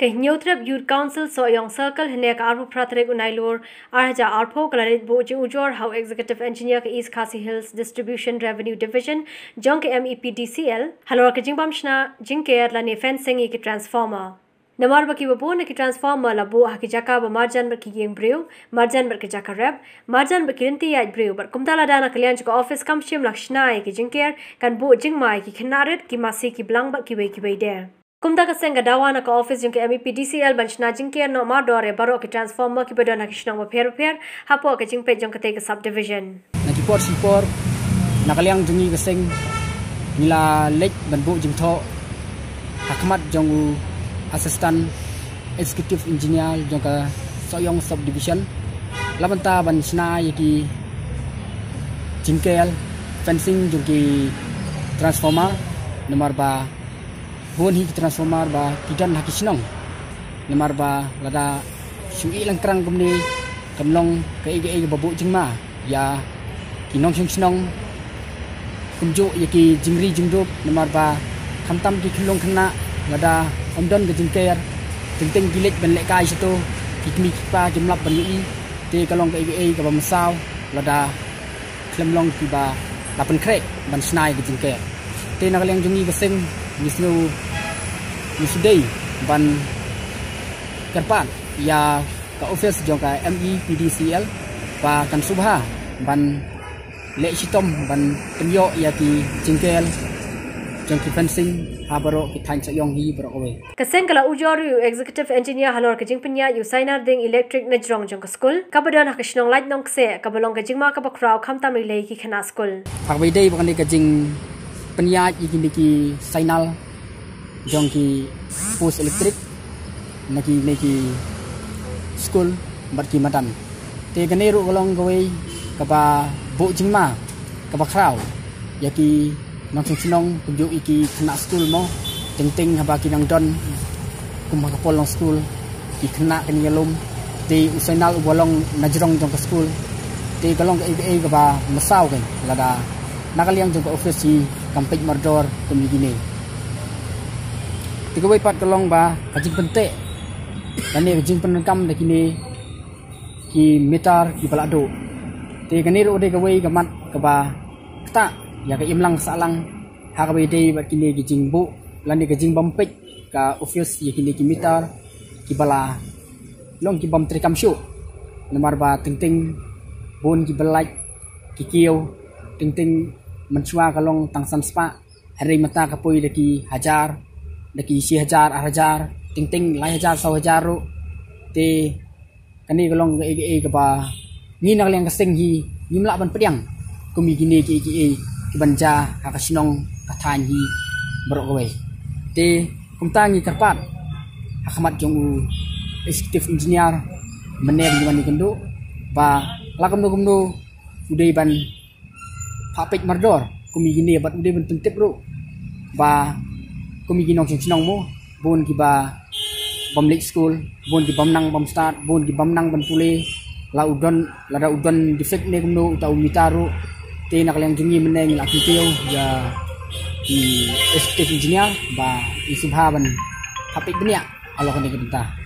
Hynñiewtrep Youths Council Sohïong Circle hynne ka arpu pratrek nailur arja arpo kalarit bo JINGUJOR how Executive Engineer ka East Khasi Hills Distribution Revenue Division jong ka MePDCL HALOR ka jingbym shna jingker la ne fencing ki transformer namar baki babo na ki transformer la bo haki jaka ba marjan ber ki yeng breu marjan ber ki jaka rep marjan ber ki rinti ya breu ber kumtala dana kalyan ka office kam shim lak shna ki jingker kan bo jingmai ki khnaret ki masi ki blang ba ki be der Kumda ka senga dawana ka office yung ka MePDCL ban shna jingker no ma dore baro ki transformer ki badana ki shnang per hapo ka jingpe jong ka te ka subdivision. Nakipor sipor nakaliang jungi ka seng nila leit ban bu jingtho hakmat jong assistant executive engineer jong ka Sohïong subdivision labanta ban shna yaki jingkel fencing jong ki transformer nomor ba Buon hi transformer ba kidan haki sinong lemar ba lada sui lang krang kumni kamlong ke babu jingma ya kinong sinong kumju yaki jingri jingdup lemar ba kamtam ki khilong khna lada omdon ke jingker ting gilik ben lek kai situ kikmi pa jumlap ban yi te kalong ke ba masau lada klemlong ki ba lapan krek ban snai ke jingker te nakaleng jungi ke sing Nisnu Nisudai ban kerpan ya ka office jong ka MePDCL ba kan subha ban le sitom ban temyo ya ki jingkel jong ki fencing habaro ki thain Sohïong hi bro owe kaseng kala UJOR executive engineer HALOR ka jingpnya yu signer ding electric na jong ka school kabadan ha kashnong light nong kse kabalong ka jingma ka bakraw khamtam ri ki khana school phagbai dei bakani ka jing penyaj iki signal jong ki post elektrik naki school barki madan te ganeru golong gawe kaba bo jingma kaba kraw yaki nong sinong tunjuk iki kena school mo ting haba kinang don kumha kapol long school ki kena kenyalum te usainal ubolong najrong jong ka school te golong kaba masau kan lada nakaliang jong ka office si kampej mardor kumigine tiga pat kalong ba kajing pente kani kajing penkam de kini ki meter ki balado te kani ro de gawe gamat ka ba ta ya ka imlang salang ha ka de bat kini kajing bu lani kajing bampej ka office ya kini ki meter ki bala long ki bam trikam shu nomor ba ting bon ki belaj ki kieu ting menchua kalong tangsan spa hari mata kapoi deki hajar deki si hajar ting lai hajar 100,000 ru te kani kalong ke ba ni nak leng kaseng hi nimla ban pediang kumi gini ke banja hakasinong kathan hi bro kowe te kumtangi karpat hakamat jong executive engineer mener di mani kendo ba lakamno udai ban papek mardor kumi gini bat udai ban tentep ru ba kumi ginong sinong mo bon ki ba bam lake school bon ki bam nang bam start bon ki bam nang ban pule la udon defect ne kumno tau mitaru te nakaleng jungi meneng la kiteo ya di executive engineer ba isubha ban papek benia alo kan kita